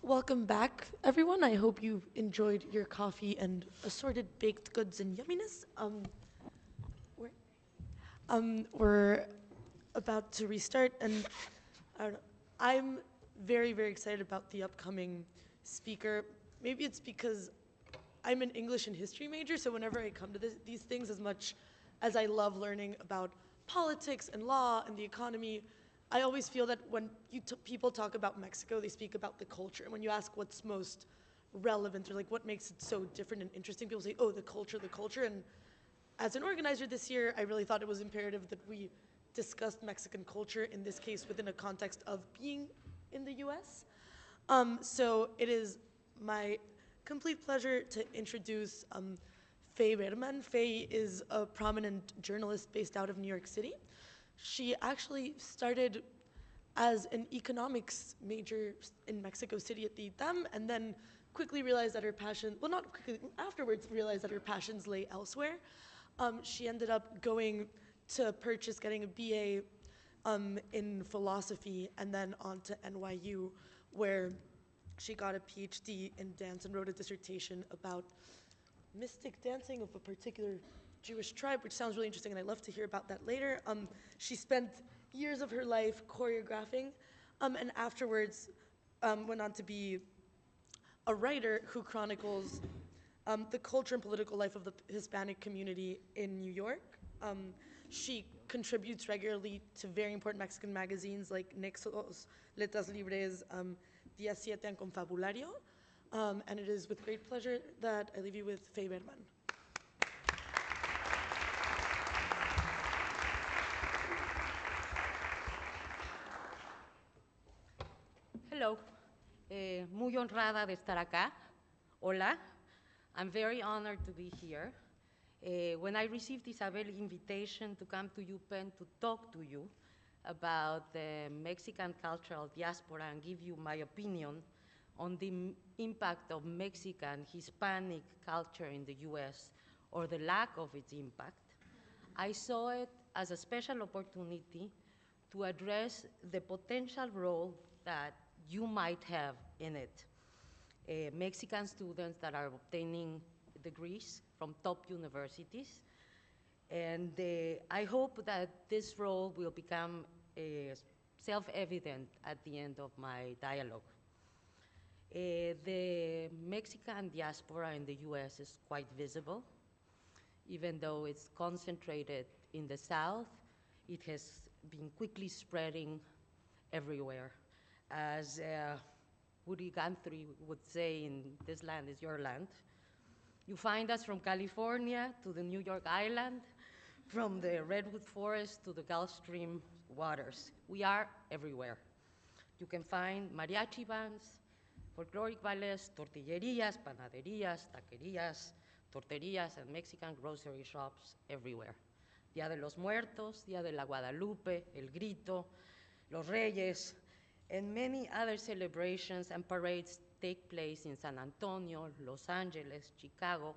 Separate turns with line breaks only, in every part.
Welcome back, everyone. I hope you enjoyed your coffee and assorted baked goods and yumminess. We're, we're about to restart, and I don't know, I'm very, very excited about the upcoming speaker. Maybe it's because I'm an English and history major, so whenever I come to these things, as much as I love learning about politics and law and the economy, I always feel that when people talk about Mexico, they speak about the culture. And when you ask what's most relevant or like what makes it so different and interesting, people say, oh, the culture, the culture. And as an organizer this year, I really thought it was imperative that we discussed Mexican culture, in this case within a context of being in the US. So it is my complete pleasure to introduce Fey Berman. Fey is a prominent journalist based out of New York City. She actually started as an economics major in Mexico City at the ITAM, and then quickly realized that her passion, well, not quickly, afterwards realized that her passions lay elsewhere. She ended up going to purchase, getting a BA in philosophy, and then on to NYU, where she got a PhD in dance and wrote a dissertation about mystic dancing of a particular Jewish tribe, which sounds really interesting, and I'd love to hear about that later. She spent years of her life choreographing, and afterwards went on to be a writer who chronicles the culture and political life of the Hispanic community in New York. She contributes regularly to very important Mexican magazines like Nexos, Letras Libres, Día Siete, and Confabulario. And it is with great pleasure that I leave you with Fey Berman.
Hello, muy honrada de estar acá. Hola, I'm very honored to be here. When I received Isabel's invitation to come to Upenn to talk to you about the Mexican cultural diaspora and give you my opinion on the impact of Mexican Hispanic culture in the US or the lack of its impact, I saw it as a special opportunity to address the potential role that you might have in it. Mexican students that are obtaining degrees from top universities. And I hope that this role will become self-evident at the end of my dialogue. The Mexican diaspora in the US is quite visible. Even though it's concentrated in the South, it has been quickly spreading everywhere. As Woody Guthrie would say, in this land is your land. You find us from California to the New York Island, from the Redwood Forest to the Gulf Stream waters. We are everywhere. You can find mariachi bands, folkloric ballets, tortillerías, panaderías, taquerías, torterías, and Mexican grocery shops everywhere. Día de los Muertos, Día de la Guadalupe, El Grito, Los Reyes, and many other celebrations and parades take place in San Antonio, Los Angeles, Chicago,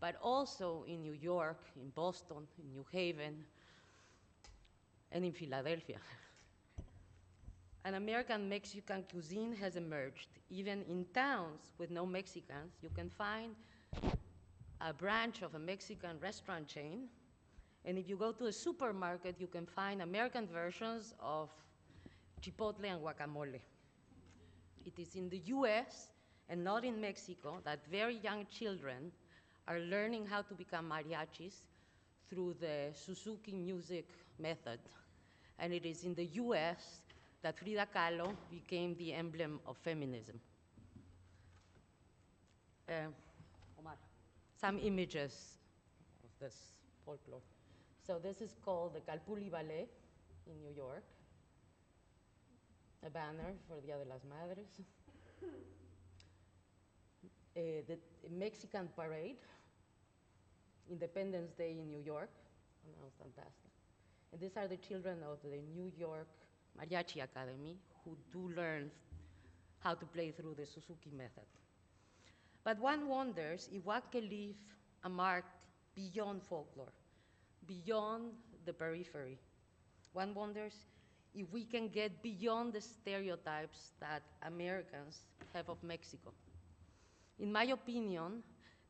but also in New York, in Boston, in New Haven, and in Philadelphia. An American Mexican cuisine has emerged. Even in towns with no Mexicans, you can find a branch of a Mexican restaurant chain. And if you go to a supermarket, you can find American versions of chipotle and guacamole. It is in the US and not in Mexico that very young children are learning how to become mariachis through the Suzuki music method. And it is in the US that Frida Kahlo became the emblem of feminism. Omar, some images of this folklore. So this is called the Calpulli Ballet in New York, a banner for Dia de las Madres. The Mexican Parade, Independence Day in New York. Oh, that was fantastic. And these are the children of the New York Mariachi Academy who do learn how to play through the Suzuki method. But one wonders if one can leave a mark beyond folklore, beyond the periphery. One wonders if we can get beyond the stereotypes that Americans have of Mexico. In my opinion,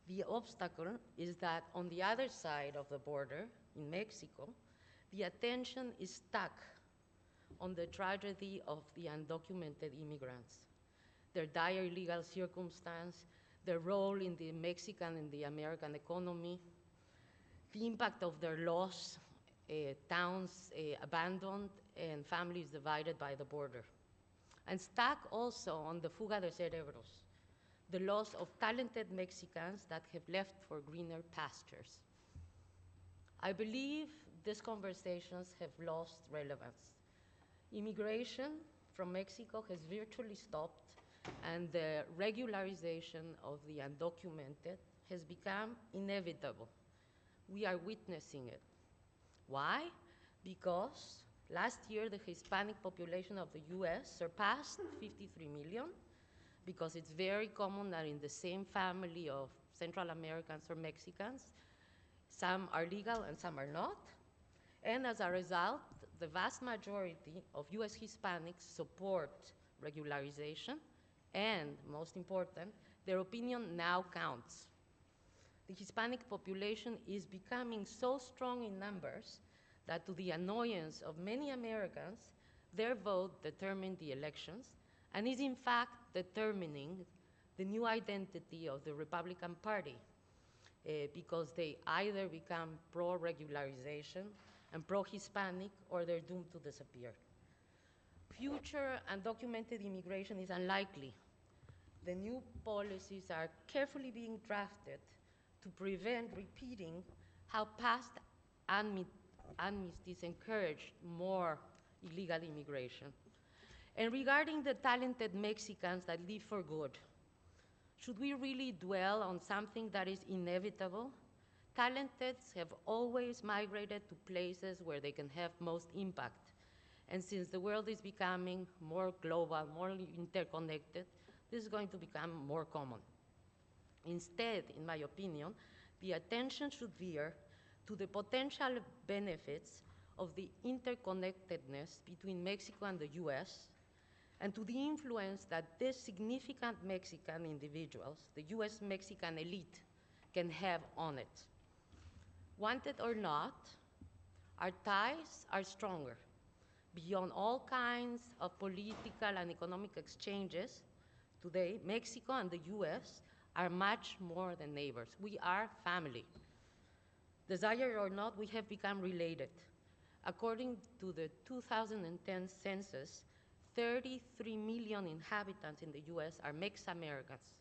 the obstacle is that on the other side of the border, in Mexico, the attention is stuck on the tragedy of the undocumented immigrants, their dire legal circumstance, their role in the Mexican and the American economy, the impact of their loss, towns abandoned, and families divided by the border. And stuck also on the fuga de cerebros, the loss of talented Mexicans that have left for greener pastures. I believe these conversations have lost relevance. Immigration from Mexico has virtually stopped, and the regularization of the undocumented has become inevitable. We are witnessing it. Why? Because last year the Hispanic population of the US surpassed 53 million, because it's very common that in the same family of Central Americans or Mexicans, some are legal and some are not. And as a result, the vast majority of US Hispanics support regularization, and most important, their opinion now counts. The Hispanic population is becoming so strong in numbers that, to the annoyance of many Americans, their vote determined the elections and is in fact determining the new identity of the Republican Party, because they either become pro-regularization and pro-Hispanic, or they're doomed to disappear. Future undocumented immigration is unlikely. The new policies are carefully being drafted to prevent repeating how past amnesties encouraged more illegal immigration. And regarding the talented Mexicans that leave for good, should we really dwell on something that is inevitable? Talenteds have always migrated to places where they can have most impact. And since the world is becoming more global, more interconnected, this is going to become more common. Instead, in my opinion, the attention should veer to the potential benefits of the interconnectedness between Mexico and the US, and to the influence that these significant Mexican individuals, the US Mexican elite, can have on it. Wanted or not, our ties are stronger. Beyond all kinds of political and economic exchanges, today, Mexico and the US are much more than neighbors. We are family. Desire or not, we have become related. According to the 2010 census, 33 million inhabitants in the US are Mex-Americans.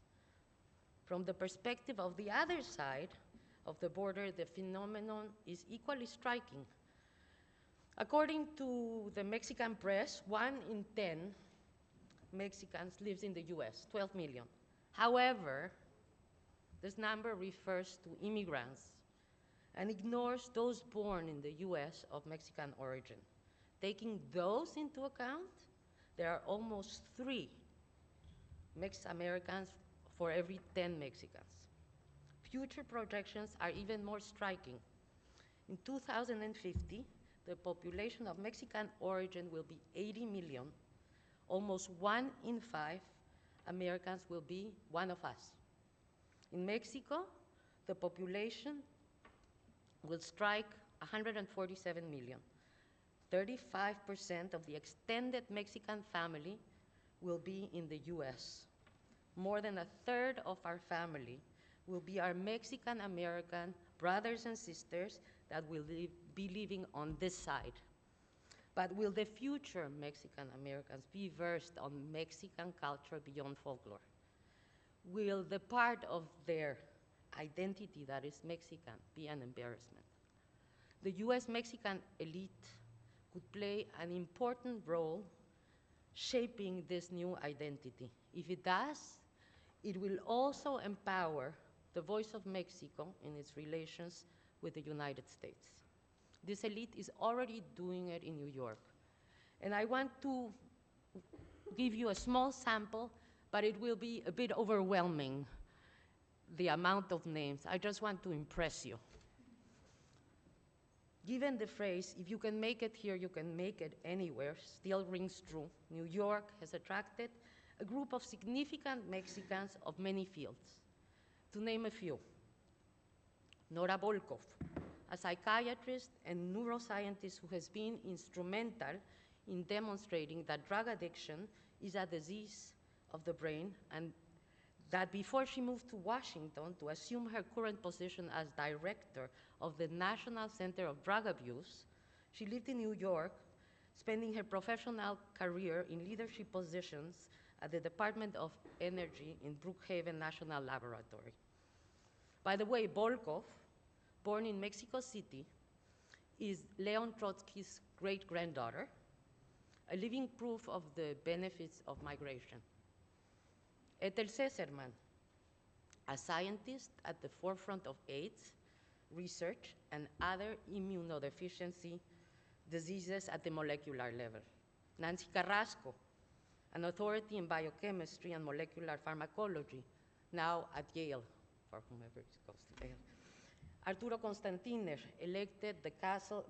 From the perspective of the other side of the border, the phenomenon is equally striking. According to the Mexican press, 1 in 10 Mexicans lives in the US, 12 million. However, this number refers to immigrants and ignores those born in the US of Mexican origin. Taking those into account, there are almost 3 Mex-Americans for every 10 Mexicans. Future projections are even more striking. In 2050, the population of Mexican origin will be 80 million. Almost 1 in 5 Americans will be one of us. In Mexico, the population will strike 147 million. 35% of the extended Mexican family will be in the US. More than a third of our family will be our Mexican American brothers and sisters that will be living on this side. But will the future Mexican Americans be versed on Mexican culture beyond folklore? Will the part of their identity that is Mexican be an embarrassment? The US Mexican elite could play an important role shaping this new identity. If it does, it will also empower the voice of Mexico in its relations with the United States. This elite is already doing it in New York. And I want to give you a small sample, but it will be a bit overwhelming, the amount of names. I just want to impress you. Given the phrase, if you can make it here, you can make it anywhere, still rings true, New York has attracted a group of significant Mexicans of many fields. To name a few, Nora Volkov, a psychiatrist and neuroscientist who has been instrumental in demonstrating that drug addiction is a disease of the brain, and that before she moved to Washington to assume her current position as director of the National Center of Drug Abuse, she lived in New York, spending her professional career in leadership positions at the Department of Energy in Brookhaven National Laboratory. By the way, Volkov, born in Mexico City, is Leon Trotsky's great-granddaughter, a living proof of the benefits of migration. Ethel Cesarman, a scientist at the forefront of AIDS research and other immunodeficiency diseases at the molecular level. Nancy Carrasco, an authority in biochemistry and molecular pharmacology, now at Yale, for whomever goes to Yale. Arturo Constantiner, elected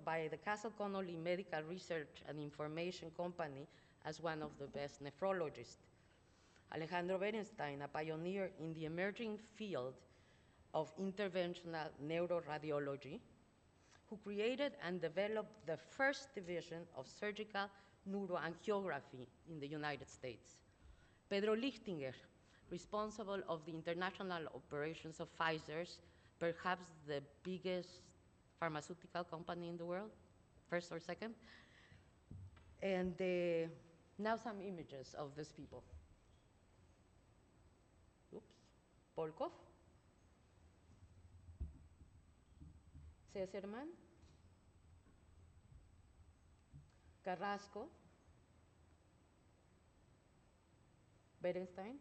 by the Castle Connolly Medical Research and Information Company as one of the best nephrologists. Alejandro Berenstein, a pioneer in the emerging field of interventional neuroradiology, who created and developed the first division of surgical neuroangiography in the United States. Pedro Lichtinger, responsible of the international operations of Pfizer's, perhaps the biggest pharmaceutical company in the world, first or second. And now some images of these people. Oops, Volkov, Cesarman, Carrasco, Berenstein,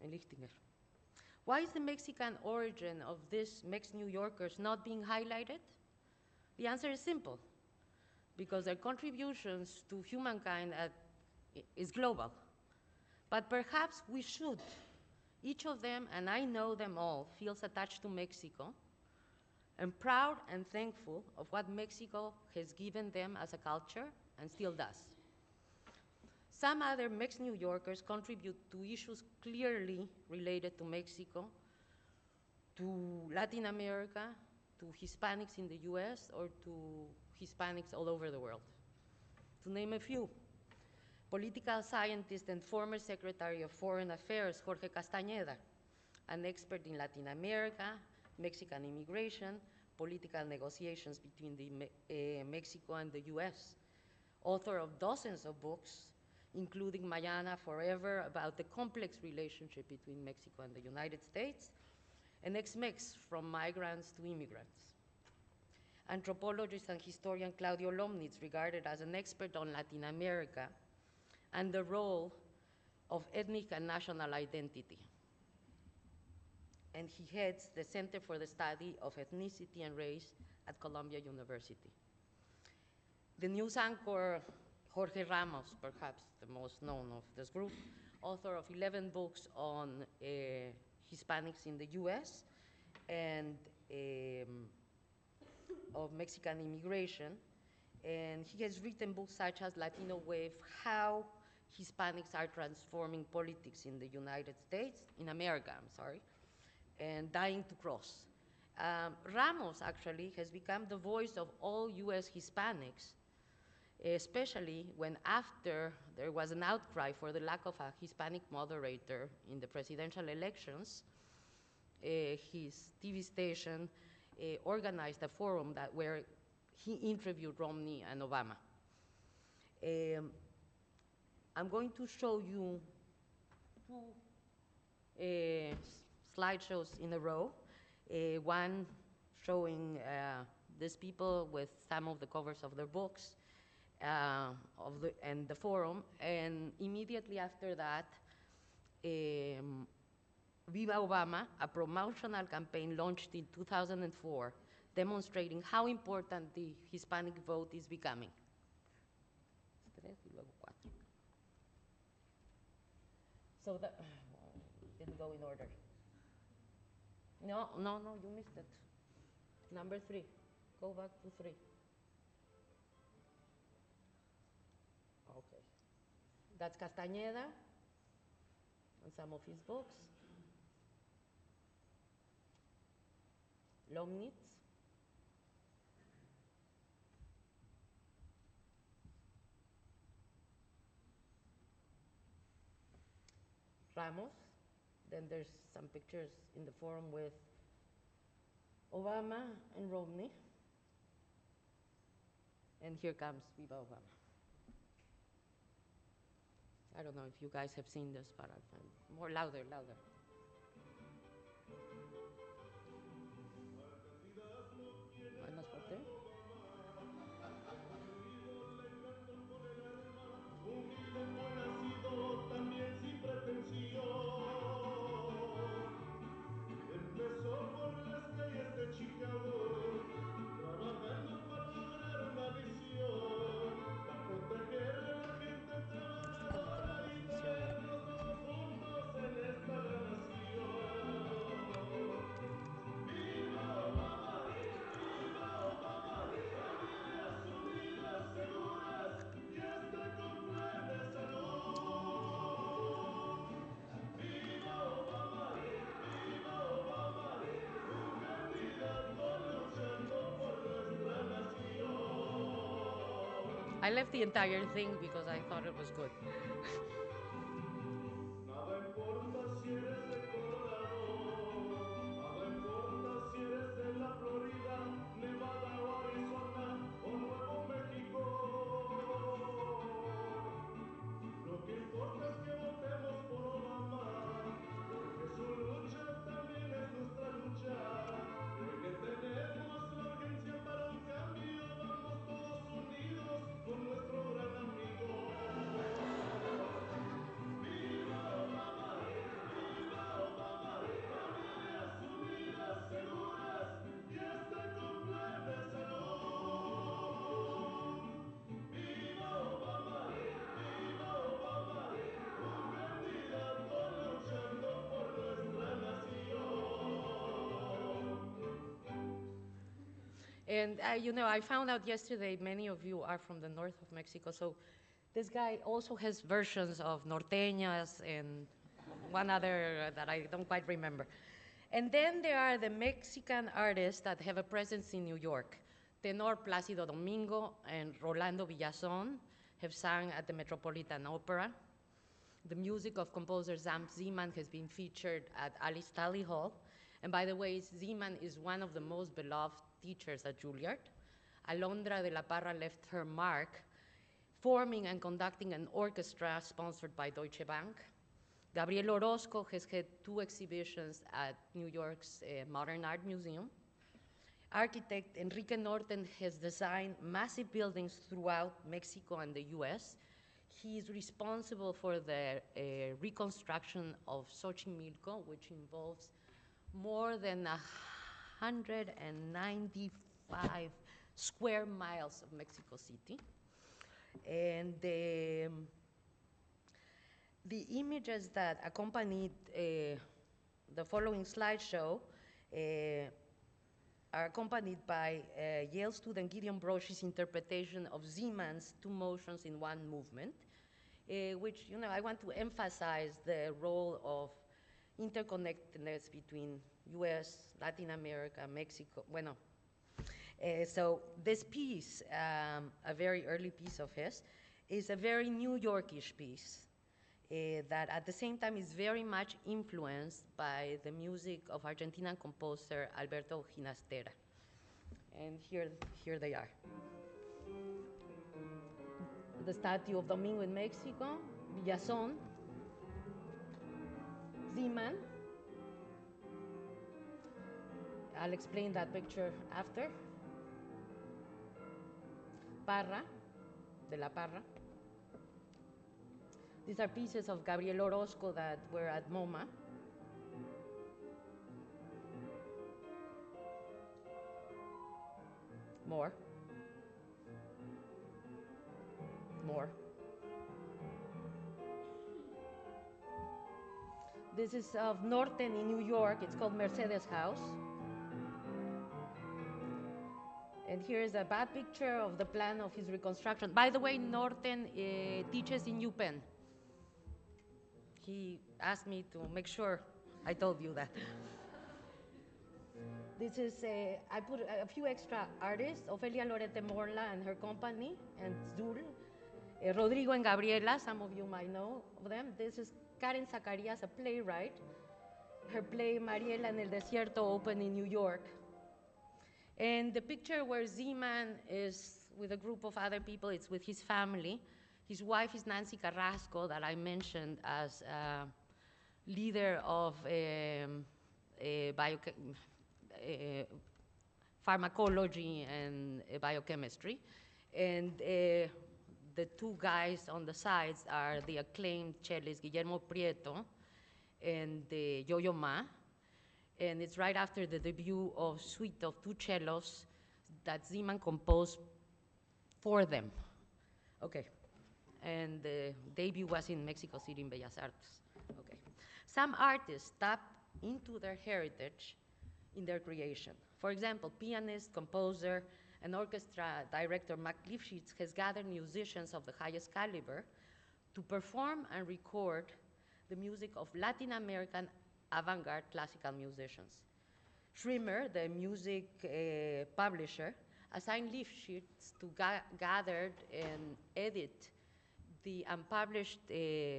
and Lichtinger. Why is the Mexican origin of these Mex-New Yorkers not being highlighted? The answer is simple, because their contributions to humankind is global. But perhaps we should. Each of them, and I know them all, feels attached to Mexico and proud and thankful of what Mexico has given them as a culture and still does. Some other Mex-New Yorkers contribute to issues clearly related to Mexico, to Latin America, to Hispanics in the US, or to Hispanics all over the world. To name a few, political scientist and former Secretary of Foreign Affairs, Jorge Castañeda, an expert in Latin America, Mexican immigration, political negotiations between Mexico and the US, author of dozens of books, including Mayana Forever, about the complex relationship between Mexico and the United States, and ex-Mex, from migrants to immigrants. Anthropologist and historian Claudio Lomnitz, regarded as an expert on Latin America and the role of ethnic and national identity. And he heads the Center for the Study of Ethnicity and Race at Columbia University. The news anchor Jorge Ramos, perhaps the most known of this group, author of 11 books on Hispanics in the US and of Mexican immigration. And he has written books such as Latino Wave, How Hispanics Are Transforming Politics in the United States, in America, I'm sorry, and Dying to Cross. Ramos actually has become the voice of all US Hispanics, especially when after there was an outcry for the lack of a Hispanic moderator in the presidential elections, his TV station organized a forum where he interviewed Romney and Obama. I'm going to show you two slideshows in a row, one showing these people with some of the covers of their books, and the forum, and immediately after that, Viva Obama, a promotional campaign launched in 2004, demonstrating how important the Hispanic vote is becoming. So that didn't go in order. No, you missed it. Number 3. Go back to 3. Okay. That's Castañeda and some of his books. Lomnitz. Ramos. Then there's some pictures in the forum with Obama and Romney. And here comes Viva Obama. I don't know if you guys have seen this, but I'll find more louder. Más fuerte.
También sin pretensión. Empezó por las calles de Chicago, trabajando para lograr una visión, para proteger a la gente trabajadora y traernos todos juntos en esta gran nación. ¡Viva Obama! ¡Viva Obama! Familias unidas, seguras y hasta con plan de salud. ¡Viva Obama! ¡Viva Obama! Un candidato luchando por nuestra nación.
I left the entire thing because I thought it was good.
Nada importa si eres de Colorado, nada importa si eres de la Florida, Nevada o Arizona o Nuevo México. Lo que importa es que votemos por Obama, porque su lucha también es nuestra lucha. Y hoy que tenemos la urgencia para un cambio, vamos todos unidos con nuestro gran amigo. ¡Viva Obama! ¡Viva Obama! Familias unidas, seguras y hasta con plan de salud. ¡Viva Obama! ¡Viva Obama! Un candidato luchando por nuestra nación.
And I found out yesterday many of you are from the north of Mexico, so this guy also has versions of norteñas and one other that I don't quite remember. And then there are the Mexican artists that have a presence in New York. Tenor Plácido Domingo and Rolando Villazón have sung at the Metropolitan Opera. The music of composer Sam Zeman has been featured at Alice Tally Hall. And by the way, Zeman is one of the most beloved teachers at Juilliard. Alondra de la Parra left her mark forming and conducting an orchestra sponsored by Deutsche Bank. Gabriel Orozco has had 2 exhibitions at New York's Modern Art Museum. Architect Enrique Norten has designed massive buildings throughout Mexico and the US. He is responsible for the reconstruction of Xochimilco, which involves more than 195 square miles of Mexico City. And the images that accompanied the following slideshow are accompanied by Yale student Gideon Brosh's interpretation of Zeman's 2 motions in 1 movement, which, I want to emphasize the role of interconnectedness between US, Latin America, Mexico. So this piece, a very early piece of his, is a very New Yorkish piece that at the same time is very much influenced by the music of Argentinian composer Alberto Ginastera. And here they are. The statue of Domingo in Mexico, Villazón, Zeman. I'll explain that picture after. Parra, de la Parra. These are pieces of Gabriel Orozco that were at MoMA. More. This is of Norten in New York. It's called Mercedes House. here's a bad picture of the plan of his reconstruction. By the way, Norten teaches in Upenn. He asked me to make sure I told you that. This is, I put a few extra artists, Ofelia Lorete Morla and her company, and Zul, Rodrigo and Gabriela, some of you might know of them. This is Karen Zacarias, a playwright. Her play Mariela en el Desierto opened in New York. And the picture where Zeman is with a group of other people, it's with his family. His wife is Nancy Carrasco, that I mentioned as leader of pharmacology and biochemistry. And the two guys on the sides are the acclaimed cellist Guillermo Prieto and Yo-Yo Ma. And it's right after the debut of Suite of Two Cellos that Zeman composed for them. Okay. And the debut was in Mexico City in Bellas Artes. Okay. Some artists tap into their heritage in their creation. For example, pianist, composer, and orchestra director Mac Lifshitz has gathered musicians of the highest caliber to perform and record the music of Latin American avant-garde classical musicians. Schremer, the music publisher, assigned Lifshitz to gather and edit the unpublished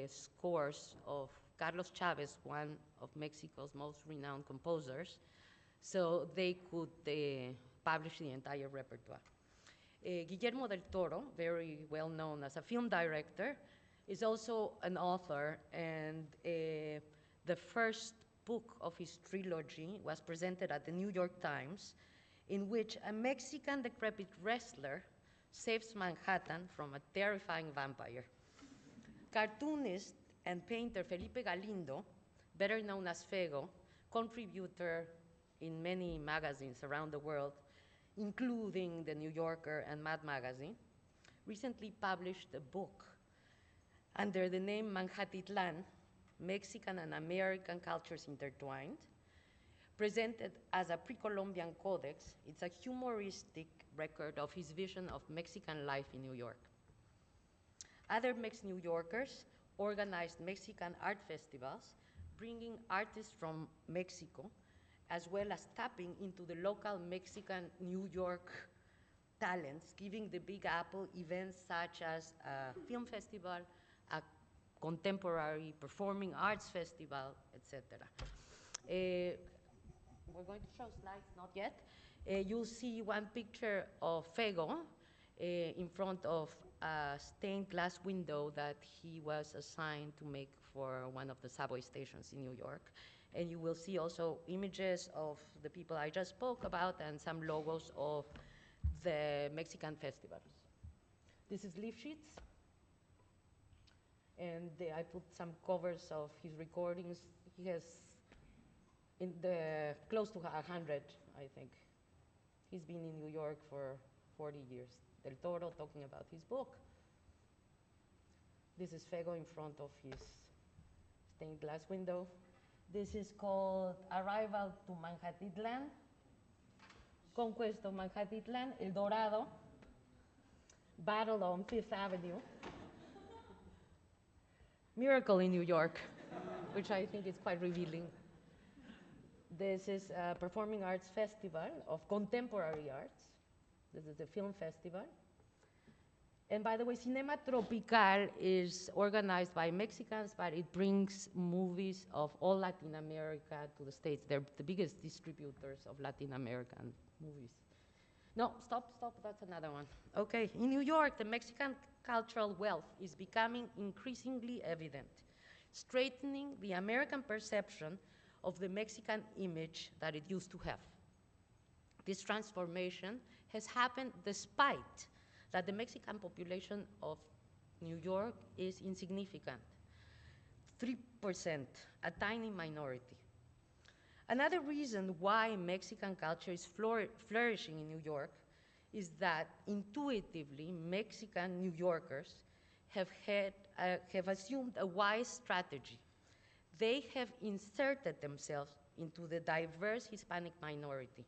scores of Carlos Chavez, one of Mexico's most renowned composers, so they could publish the entire repertoire. Guillermo del Toro, very well known as a film director, is also an author, and the first book of his trilogy was presented at the New York Times, in which a Mexican decrepit wrestler saves Manhattan from a terrifying vampire. Cartoonist and painter Felipe Galindo, better known as Fego, contributor in many magazines around the world, including The New Yorker and Mad Magazine, recently published a book under the name Manhatitlan, Mexican and American Cultures Intertwined, presented as a pre-Columbian codex. It's a humoristic record of his vision of Mexican life in New York. Other New Yorkers organized Mexican art festivals, bringing artists from Mexico, as well as tapping into the local Mexican New York talents, giving the Big Apple events such as a film festival, a contemporary performing arts festival, etc. We're going to show slides, not yet. You'll see one picture of Fego in front of a stained glass window that he was assigned to make for one of the subway stations in New York. And you will see also images of the people I just spoke about and some logos of the Mexican festivals. This is Lifshitz. And I put some covers of his recordings. He has close to 100, I think. He's been in New York for 40 years. Del Toro talking about his book. This is Fego in front of his stained glass window. This is called Arrival to Manhatitlan, Conquest of Manhatitlan, El Dorado, Battle on Fifth Avenue, Miracle in New York, which I think is quite revealing. This is a performing arts festival of contemporary arts. This is the film festival. And by the way, Cinema Tropical is organized by Mexicans, but it brings movies of all Latin America to the States. They're the biggest distributors of Latin American movies. No, stop, that's another one. Okay, in New York, the Mexican cultural wealth is becoming increasingly evident, straightening the American perception of the Mexican image that it used to have. This transformation has happened despite that the Mexican population of New York is insignificant, 3%, a tiny minority. Another reason why Mexican culture is flourishing in New York is that intuitively Mexican New Yorkers have assumed a wise strategy. They have inserted themselves into the diverse Hispanic minority.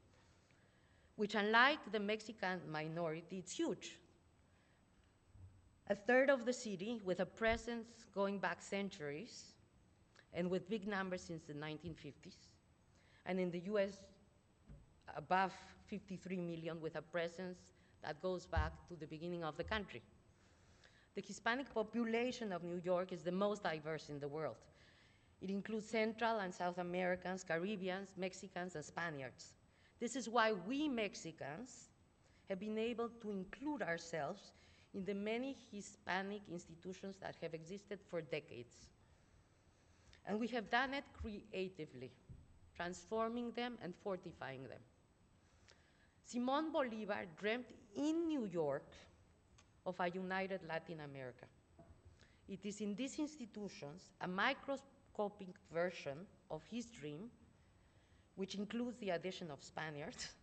which unlike the Mexican minority, it's huge. A third of the city with a presence going back centuries and with big numbers since the 1950s. And in the US, above 53 million with a presence that goes back to the beginning of the country. The Hispanic population of New York is the most diverse in the world. It includes Central and South Americans, Caribbeans, Mexicans, and Spaniards. This is why we Mexicans have been able to include ourselves in the many Hispanic institutions that have existed for decades. And we have done it creatively, transforming them and fortifying them. Simón Bolívar dreamt in New York of a united Latin America. It is in these institutions, a microscopic version of his dream, which includes the addition of Spaniards,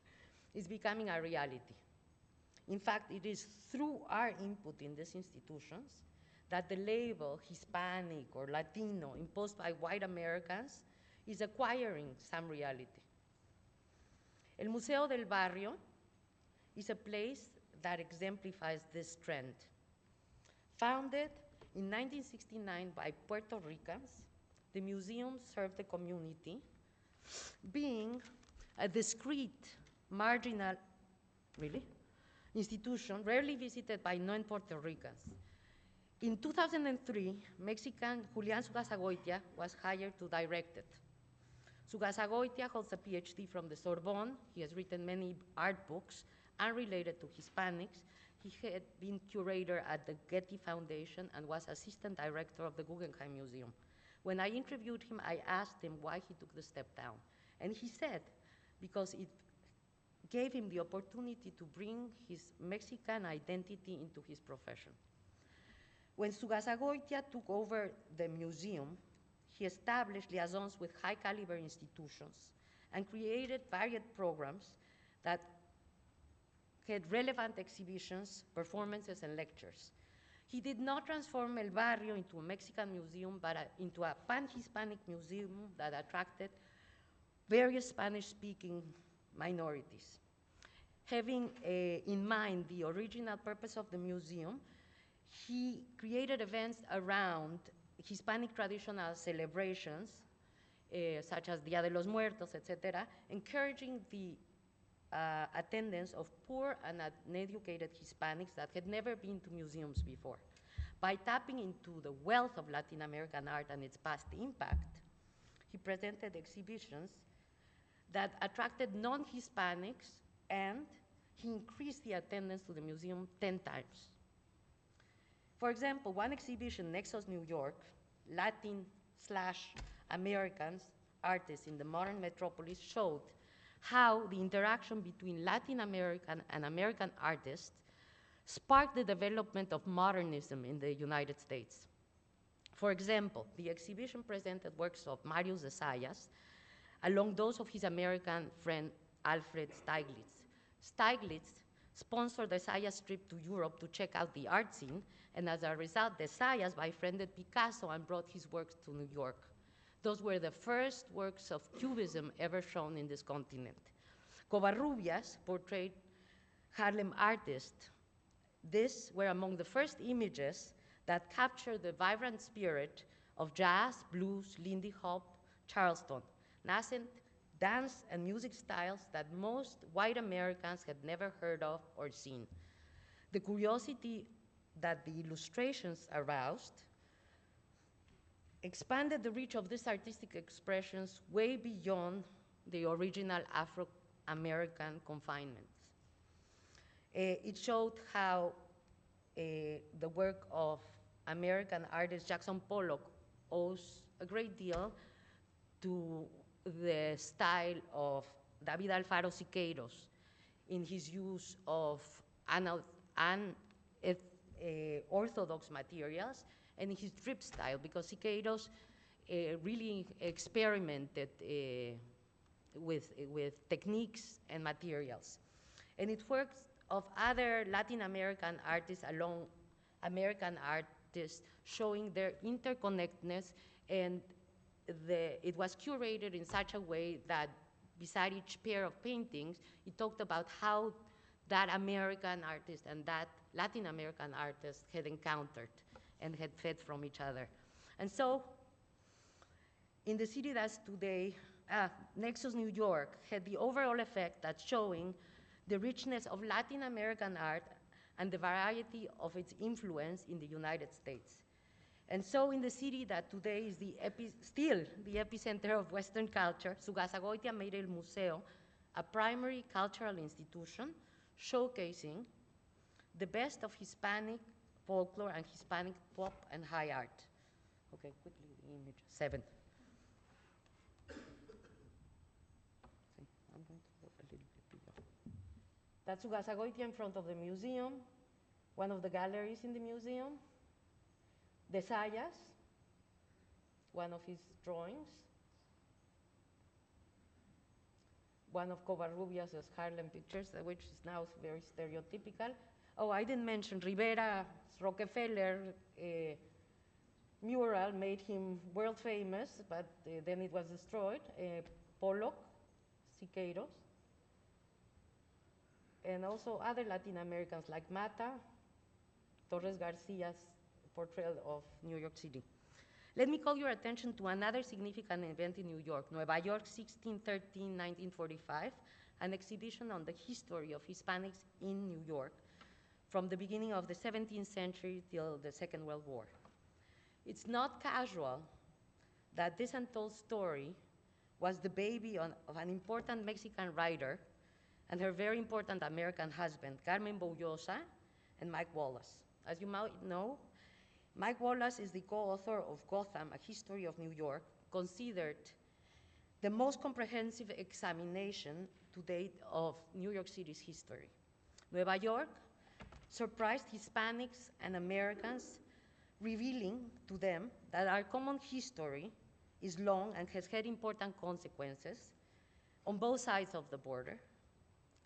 is becoming a reality. In fact, it is through our input in these institutions that the label Hispanic or Latino imposed by white Americans is acquiring some reality. El Museo del Barrio is a place that exemplifies this trend. Founded in 1969 by Puerto Ricans, the museum served the community, being a discreet, marginal, institution rarely visited by non-Puerto Ricans. In 2003, Mexican Julián Sugasagoitia was hired to direct it. Sugasagoitia holds a PhD from the Sorbonne. He has written many art books unrelated to Hispanics. He had been curator at the Getty Foundation and was assistant director of the Guggenheim Museum. When I interviewed him, I asked him why he took the step down. And he said, because it gave him the opportunity to bring his Mexican identity into his profession. When Sugasagoitia took over the museum, he established liaisons with high-caliber institutions and created varied programs that had relevant exhibitions, performances, and lectures. He did not transform El Barrio into a Mexican museum, but into a pan-Hispanic museum that attracted various Spanish-speaking minorities. Having in mind the original purpose of the museum, he created events around Hispanic traditional celebrations, such as Dia de los Muertos, etc., encouraging the attendance of poor and uneducated Hispanics that had never been to museums before. By tapping into the wealth of Latin American art and its past impact, he presented exhibitions that attracted non-Hispanics, and he increased the attendance to the museum 10 times. For example, one exhibition, Nexus New York, Latin/Americans artists in the modern metropolis, showed how the interaction between Latin American and American artists sparked the development of modernism in the United States. For example, the exhibition presented works of Marius de Zayas along those of his American friend Alfred Stieglitz. Stieglitz sponsored de Zayas' trip to Europe to check out the art scene, and as a result, de Zayas befriended Picasso and brought his works to New York. Those were the first works of Cubism ever shown in this continent. Covarrubias portrayed Harlem artists. These were among the first images that captured the vibrant spirit of jazz, blues, Lindy Hop, Charleston, nascent dance and music styles that most white Americans had never heard of or seen. The curiosity that the illustrations aroused expanded the reach of these artistic expressions way beyond the original Afro-American confinements. It showed how the work of American artist Jackson Pollock owes a great deal to the style of David Alfaro Siqueiros in his use of orthodox materials and his drip style, because Siqueiros really experimented with techniques and materials. And it works of other Latin American artists along American artists showing their interconnectedness, and it was curated in such a way that beside each pair of paintings, it talked about how that American artist and that Latin American artist had encountered and had fed from each other. And so, in the city that's today, Nexus, New York, had the overall effect that showing the richness of Latin American art and the variety of its influence in the United States. And so in the city that today is still the epicenter of Western culture, Sugasagoitia made El Museo a primary cultural institution showcasing the best of Hispanic folklore and Hispanic pop and high art. Okay, quickly, the image 7. I'm going to go a little bit beyond. That's Ugasagoitia in front of the museum, one of the galleries in the museum. The Sayas, one of his drawings. One of Covarrubias' Harlem pictures, which is now very stereotypical. Oh, I didn't mention Rivera's Rockefeller mural made him world famous, but then it was destroyed. Pollock, Siqueiros, and also other Latin Americans like Mata, Torres Garcia's portrayal of New York City. Let me call your attention to another significant event in New York, Nueva York, 1613-1945, an exhibition on the history of Hispanics in New York from the beginning of the 17th century till the Second World War. It's not casual that this untold story was the baby of an important Mexican writer and her very important American husband, Carmen Bollosa and Mike Wallace. As you might know, Mike Wallace is the co-author of Gotham, A History of New York, considered the most comprehensive examination to date of New York City's history. Nueva York surprised Hispanics and Americans, revealing to them that our common history is long and has had important consequences on both sides of the border,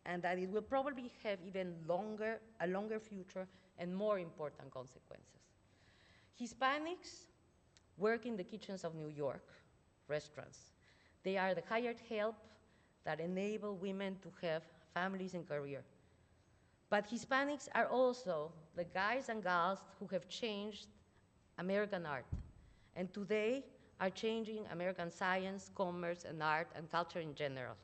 and that it will probably have a longer future and more important consequences. Hispanics work in the kitchens of New York, restaurants. They are the hired help that enable women to have families and career. But Hispanics are also the guys and gals who have changed American art, and today are changing American science, commerce, and art, and culture in general.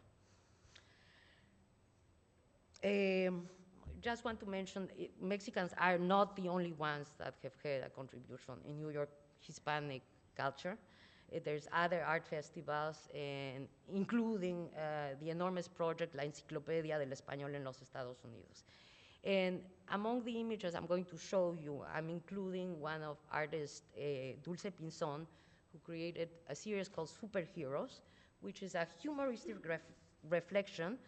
Just want to mention, Mexicans are not the only ones that have had a contribution in New York Hispanic culture. There's other art festivals, and including the enormous project La Enciclopedia del Español en los Estados Unidos. And among the images I'm going to show you, I'm including one of artist Dulce Pinzon, who created a series called Superheroes, which is a humoristic reflection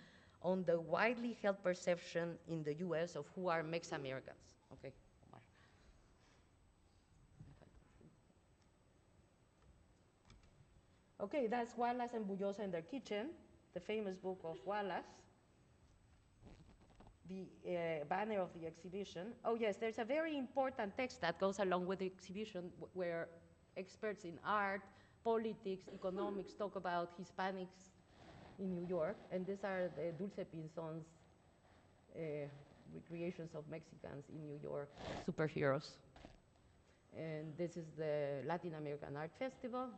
on the widely held perception in the US of who are Mex-Americans. Okay, Omar. Okay, that's Wallace and Bullosa in their kitchen, the famous book of Wallace, the banner of the exhibition. Oh yes, there's a very important text that goes along with the exhibition where experts in art, politics, economics talk about Hispanics in New York, and these are the Dulce Pinzon's recreations of Mexicans in New York, superheroes. And this is the Latin American Art Festival,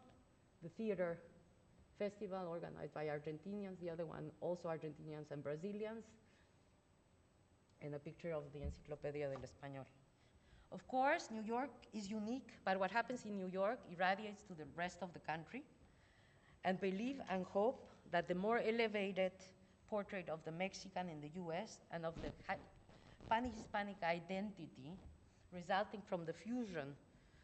the theater festival organized by Argentinians, the other one also Argentinians and Brazilians, and a picture of the Enciclopedia del Español. Of course, New York is unique, but what happens in New York irradiates to the rest of the country, and believe and hope that the more elevated portrait of the Mexican in the US and of the pan-Hispanic identity resulting from the fusion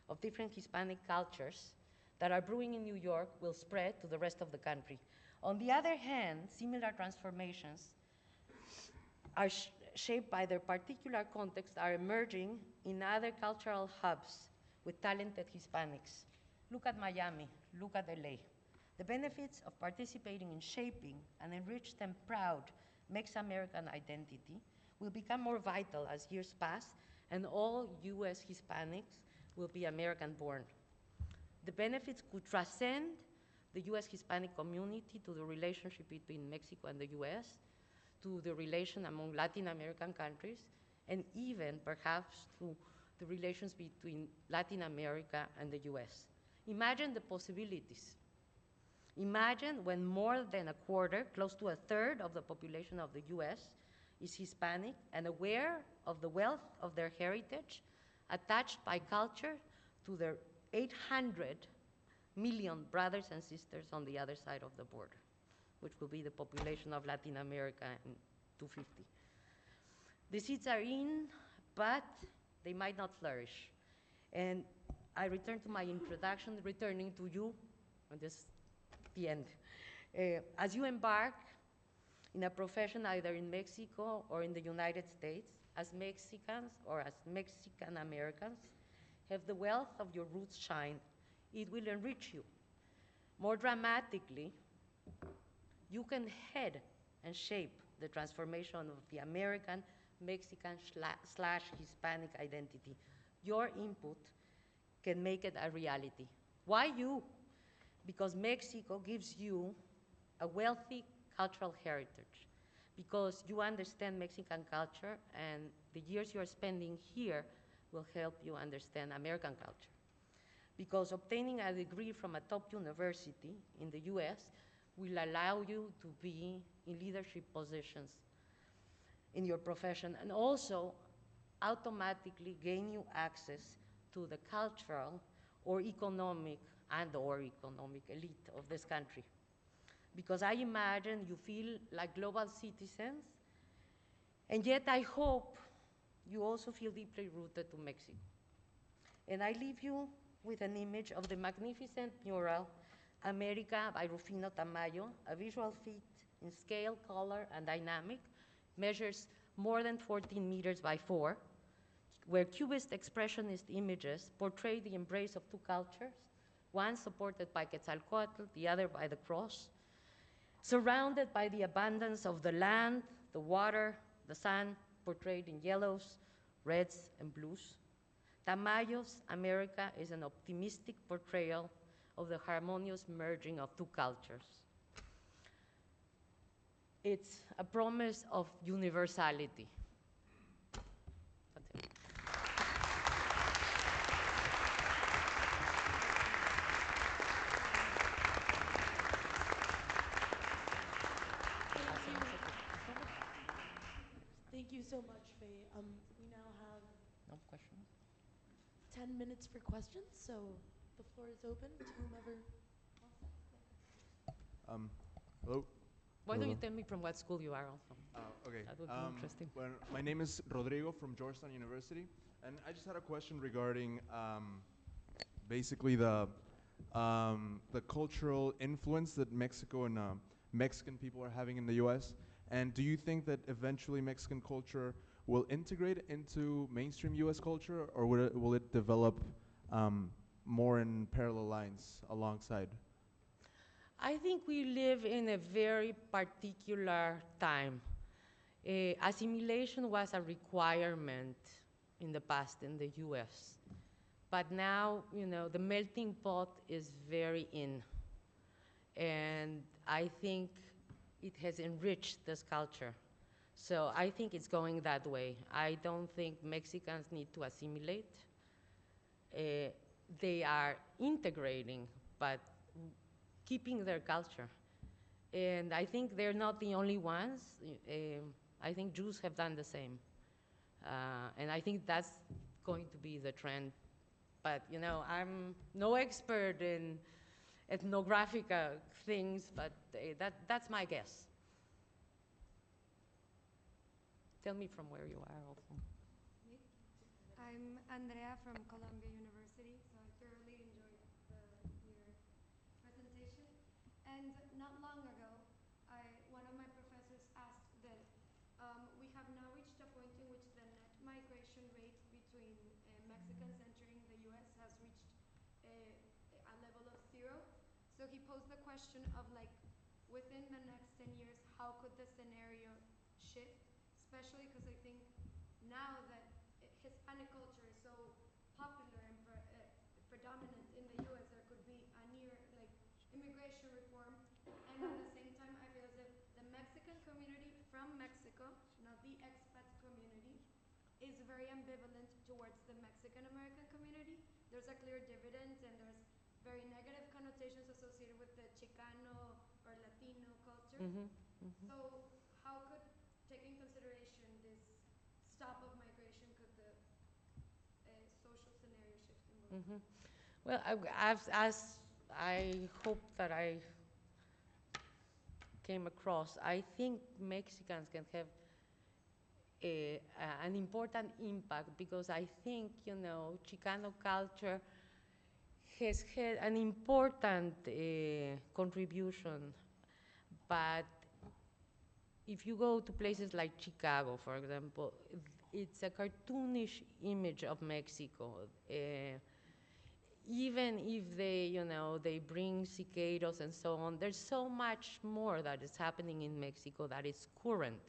of different Hispanic cultures that are brewing in New York will spread to the rest of the country. On the other hand, similar transformations are shaped by their particular context are emerging in other cultural hubs with talented Hispanics. Look at Miami, look at LA. The benefits of participating in shaping an enriched and proud Mex-American identity will become more vital as years pass and all US Hispanics will be American-born. The benefits could transcend the U.S. Hispanic community, to the relationship between Mexico and the U.S., to the relation among Latin American countries, and even perhaps to the relations between Latin America and the US. Imagine the possibilities. Imagine when more than a quarter, close to a third of the population of the US is Hispanic and aware of the wealth of their heritage, attached by culture to their 800 million brothers and sisters on the other side of the border, which will be the population of Latin America in 250. The seeds are in, but they might not flourish. And I return to my introduction, returning to you, and this is the end. As you embark in a profession either in Mexico or in the United States, as Mexicans or as Mexican Americans, have the wealth of your roots shine, it will enrich you. More dramatically, you can head and shape the transformation of the American, Mexican / Hispanic identity. Your input can make it a reality. Why you? Because Mexico gives you a wealthy cultural heritage, because you understand Mexican culture, and the years you're spending here will help you understand American culture. Because obtaining a degree from a top university in the US will allow you to be in leadership positions in your profession, and also automatically gain you access to the cultural or economic elite of this country. Because I imagine you feel like global citizens, and yet I hope you also feel deeply rooted to Mexico. And I leave you with an image of the magnificent mural, America by Rufino Tamayo, a visual feat in scale, color, and dynamic, measures more than 14 meters by 4, where Cubist expressionist images portray the embrace of two cultures, one supported by Quetzalcoatl, the other by the cross, surrounded by the abundance of the land, the water, the sun, portrayed in yellows, reds, and blues. Tamayo's America is an optimistic portrayal of the harmonious merging of two cultures. It's a promise of universality. That's it.
Thank you so much, Fey. We now have
No questions?
10 minutes for questions, so the floor is open to whomever wants that.
Hello.
Why don't you tell me from what school you are also?
Okay.
That would be interesting.
Well, my name is Rodrigo from Georgetown University, and I just had a question regarding basically the cultural influence that Mexico and Mexican people are having in the U.S. And do you think that eventually Mexican culture will integrate into mainstream U.S. culture, or will it develop more in parallel lines alongside?
I think we live in a very particular time. Assimilation was a requirement in the past in the US. But now, the melting pot is very in. And I think it has enriched this culture. So I think it's going that way. I don't think Mexicans need to assimilate. They are integrating, but keeping their culture. And I think they're not the only ones. I think Jews have done the same. And I think that's going to be the trend. But, I'm no expert in ethnographic things, but that's my guess. Tell me from where you are also.
I'm Andrea from Columbia University, so I thoroughly enjoyed your presentation. And not long ago, one of my professors asked that we have now reached a point in which the net migration rate between Mexicans entering the US has reached a level of 0. So he posed the question of, like, within the next 10 years, how could the scenario shift? Especially because I think now that Hispanic culture is so popular and predominant in the US, there could be a near, like, immigration reform, and at the same time, I feel as if the Mexican community from Mexico, not the expat community, is very ambivalent towards the Mexican American community. There's a clear dividend, and there's very negative connotations associated with the Chicano or Latino culture.
Mm-hmm.
So, how could, taking consideration this stop of migration, could the social scenario shift in both?
Mm-hmm. Well, as I hope that I came across, I think Mexicans can have an important impact because I think, Chicano culture has had an important contribution. But if you go to places like Chicago, for example, it's a cartoonish image of Mexico. Even if they bring cicadas and so on, there's so much more that is happening in Mexico that is current.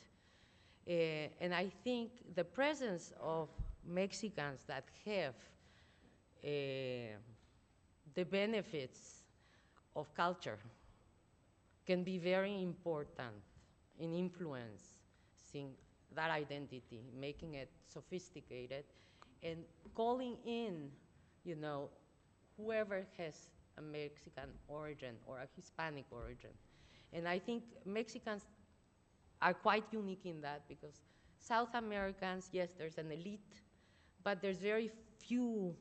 And I think the presence of Mexicans that have the benefits of culture can be very important in influencing that identity, making it sophisticated, and calling in, you know, whoever has a Mexican origin or a Hispanic origin. And I think Mexicans are quite unique in that because South Americans, yes, there's an elite, but there's very few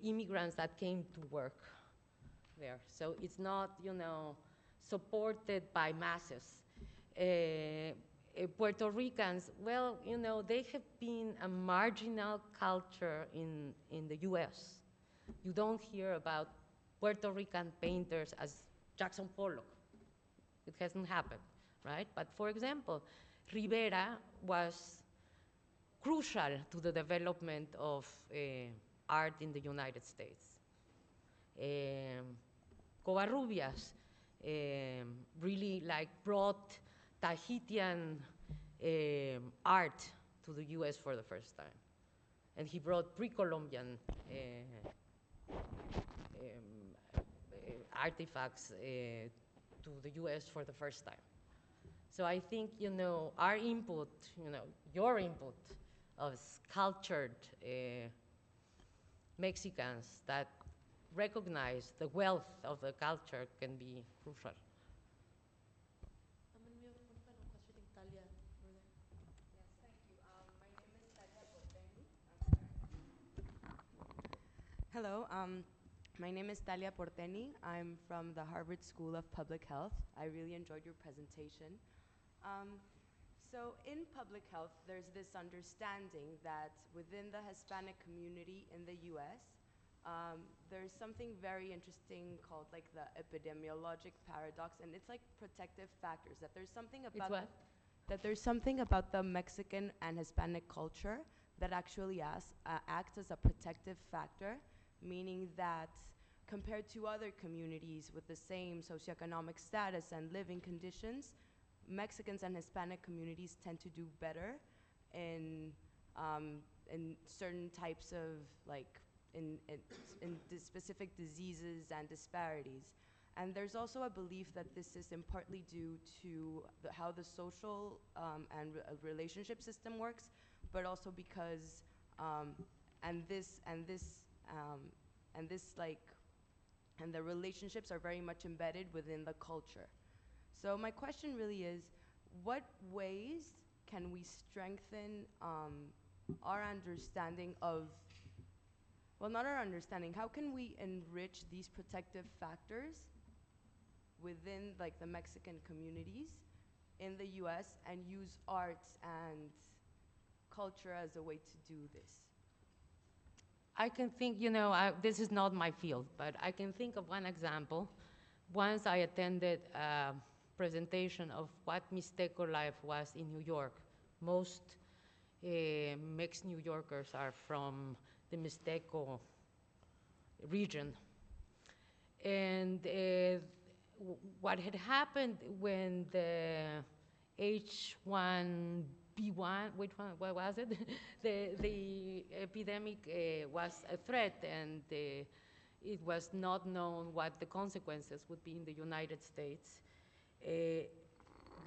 immigrants that came to work there. So it's not, supported by masses. Puerto Ricans, well, they have been a marginal culture in the US. You don't hear about Puerto Rican painters as Jackson Pollock. It hasn't happened, right? But for example, Rivera was crucial to the development of art in the United States. Covarrubias really brought Tahitian art to the US for the first time. And he brought pre-Columbian artifacts to the US for the first time. So I think, our input, your input as cultured Mexicans that recognize the wealth of the culture can be crucial.
And we have one final question. I think Talia over there.
Yes, thank you. My name is Talia Porteni. Hello, my name is Talia Porteni. I'm from the Harvard School of Public Health. I really enjoyed your presentation. So in public health, there's this understanding that within the Hispanic community in the US, there's something very interesting called the epidemiologic paradox, and it's like protective factors, that there's something
It's
about
what?
that there's something about the Mexican and Hispanic culture that actually acts as a protective factor, meaning that compared to other communities with the same socioeconomic status and living conditions, Mexicans and Hispanic communities tend to do better in certain types of in specific diseases and disparities. And there's also a belief that this is in partly due to how the social and relationship system works, but also because and the relationships are very much embedded within the culture. So my question really is, what ways can we strengthen our understanding of, well, not our understanding, how can we enrich these protective factors within the Mexican communities in the US and use arts and culture as a way to do this?
I can think, this is not my field, but I can think of one example. Once I attended a presentation of what Mixteco life was in New York. Most mixed New Yorkers are from the Mixteco region. And what had happened when the H1B1, what was it? the epidemic was a threat, and it was not known what the consequences would be in the United States.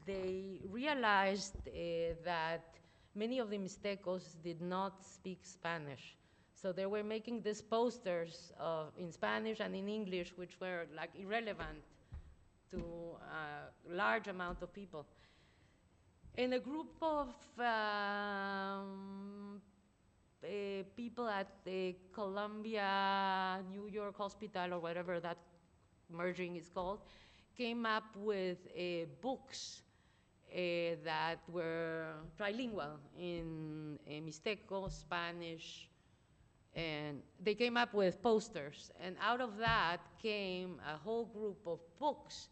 They realized that many of the Mixtecos did not speak Spanish. So they were making these posters in Spanish and in English, which were like irrelevant to a large amount of people. And a group of people at the Columbia, New York Hospital, or whatever that merging is called, came up with books that were trilingual in Mixteco, Spanish, and they came up with posters. And out of that came a whole group of books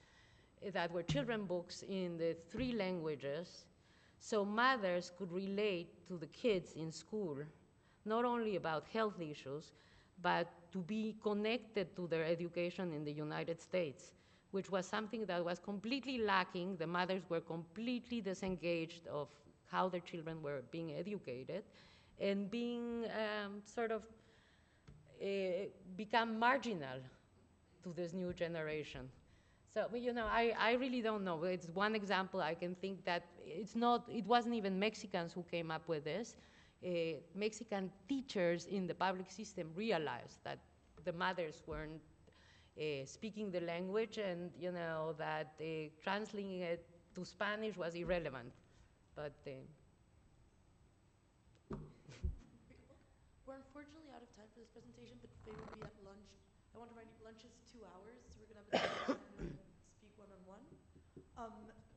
that were children books in the 3 languages, so mothers could relate to the kids in school, not only about health issues, but to be connected to their education in the United States, which was something that was completely lacking. The mothers were completely disengaged of how their children were being educated and being sort of become marginal to this new generation. So, you know, I really don't know. It's one example. I can think that it wasn't even Mexicans who came up with this. Mexican teachers in the public system realized that the mothers weren't speaking the language, and, you know, that translating it to Spanish was irrelevant. But
We're unfortunately out of time for this presentation, but Faye will be at lunch. I want to remind you, lunch is 2 hours, so we're going to have a chance to speak one-on-one.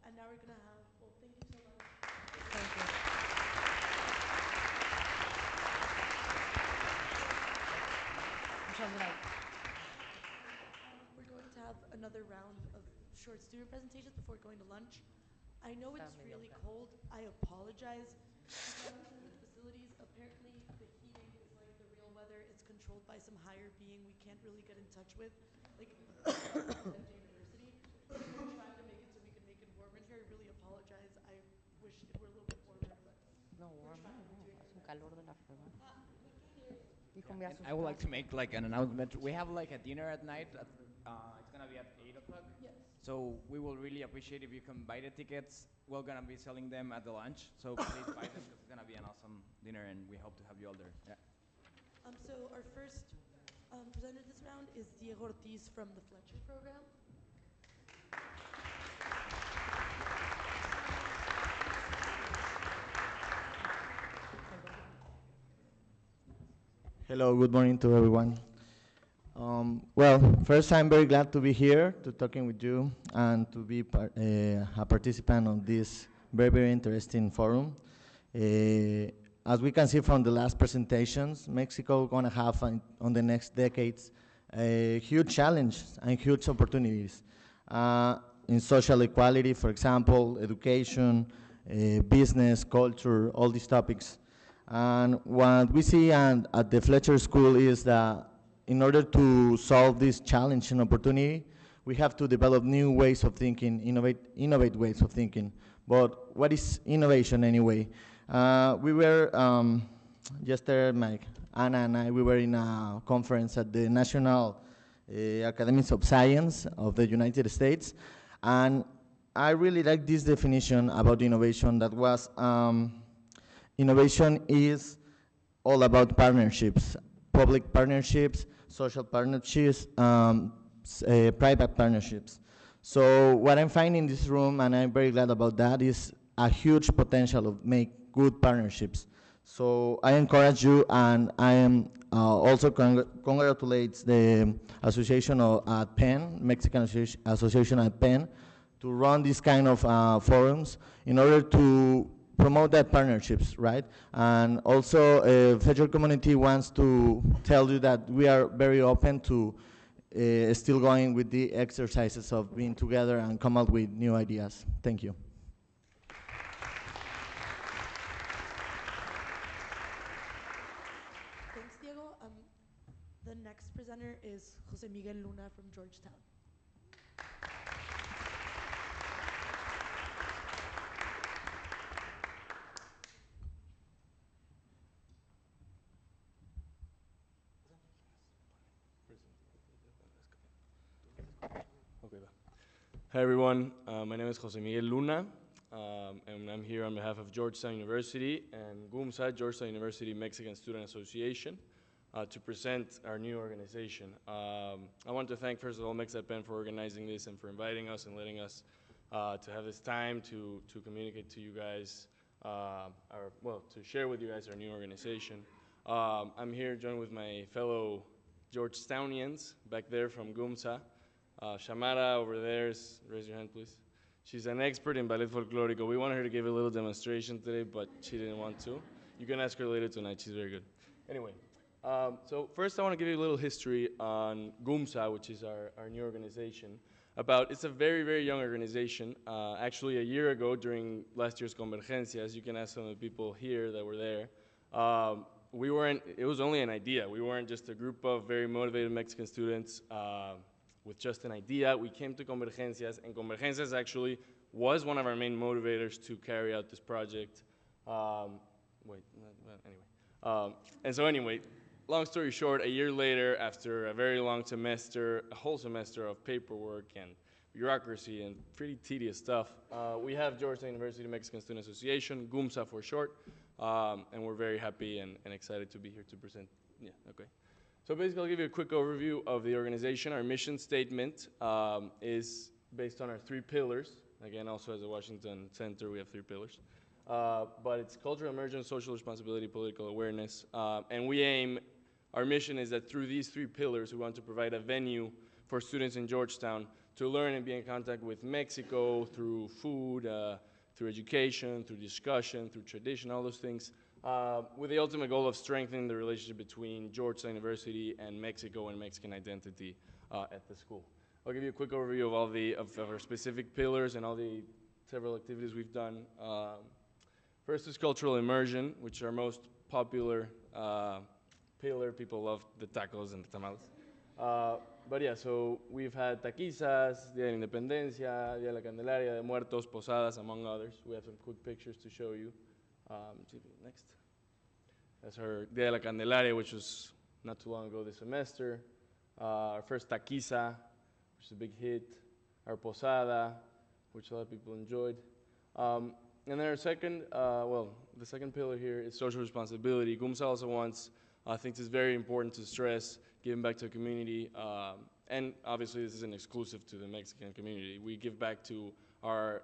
And now we're going to have, well, thank you so much.
thank you.
We're going to have another round of short student presentations before going to lunch. I know it's really cold. I apologize. We've gone through the facilities. Apparently, the heating is like the real weather. It's controlled by some higher being we can't really get in touch with, like at university. We're trying to make it so we can make it warmer in here. I really apologize. I wish it were a little bit warmer, but
No,
we're trying. We're doing our best.
calor de la fregada.
And I would like to make like an announcement. We have like a dinner at night. It's gonna be at 8 o'clock.
Yes.
So we will really appreciate if you can buy the tickets. We're gonna be selling them at the lunch. So please buy them because it's gonna be an awesome dinner, and we hope to have you all there. Yeah.
So our first presenter this round is Diego Ortiz from the Fletcher program.
Hello, good morning to everyone. Well, first, I'm very glad to be here to talking with you and to be a participant on this very, very interesting forum. As we can see from the last presentations, Mexico gonna have on the next decades a huge challenge and huge opportunities in social equality, for example, education, business, culture, all these topics. And what we see at the Fletcher School is that in order to solve this challenge and opportunity, we have to develop new ways of thinking, innovate ways of thinking. But what is innovation anyway? We were, yesterday, Mike, Anna and I, we were in a conference at the National Academies of Science of the United States, and I really like this definition about innovation that was, innovation is all about partnerships, public partnerships, social partnerships, private partnerships. So what I'm finding in this room, and I'm very glad about that, is a huge potential of make good partnerships. So I encourage you, and I am also congratulates the association at Penn, Mexican Association at Penn, to run these kind of forums in order to promote that partnerships, right? And also, Federal Community wants to tell you that we are very open to still going with the exercises of being together and come up with new ideas. Thank you.
Thanks, Diego. The next presenter is Jose Miguel Luna from Georgetown.
Hi everyone, my name is Jose Miguel Luna, and I'm here on behalf of Georgetown University and GUMSA, Georgetown University Mexican Student Association, to present our new organization. I want to thank, first of all, Upenn for organizing this and for inviting us and letting us to have this time to communicate to you guys, to share with you guys our new organization. I'm here joined with my fellow Georgetownians back there from GUMSA. Shamara over there raise your hand please. She's an expert in ballet folklorico. We wanted her to give a little demonstration today, but she didn't want to. You can ask her later tonight, she's very good. Anyway, so first I want to give you a little history on GUMSA, which is our new organization. It's a very, very young organization. Actually, a year ago during last year's Convergencias, you can ask some of the people here that were there, it was only an idea. We weren't just a group of very motivated Mexican students with just an idea. We came to Convergencias, and Convergencias actually was one of our main motivators to carry out this project. Anyway, long story short, a year later, after a very long semester, a whole semester of paperwork and bureaucracy and pretty tedious stuff, we have Georgetown University Mexican Student Association, GUMSA for short, and we're very happy and excited to be here to present. Yeah, okay. So basically, I'll give you a quick overview of the organization. Our mission statement is based on our 3 pillars. Again, also as a Washington Center, we have 3 pillars. But it's cultural immersion, social responsibility, political awareness. And our mission is that through these 3 pillars, we want to provide a venue for students in Georgetown to learn and be in contact with Mexico through food, through education, through discussion, through tradition, all those things, with the ultimate goal of strengthening the relationship between Georgetown University and Mexico and Mexican identity at the school. I'll give you a quick overview of our specific pillars and all the several activities we've done. First is cultural immersion, which is our most popular pillar. People love the tacos and the tamales. But yeah, so we've had taquizas, Día de la Independencia, Día de la Candelaria, de Muertos, Posadas, among others. We have some quick pictures to show you. Next. That's our Día de la Candelaria, which was not too long ago this semester. Our first taquiza, which is a big hit. Our Posada, which a lot of people enjoyed. And then our the second pillar here is social responsibility. GUMSA also thinks it's very important to stress giving back to the community. And obviously this isn't exclusive to the Mexican community. We give back to our,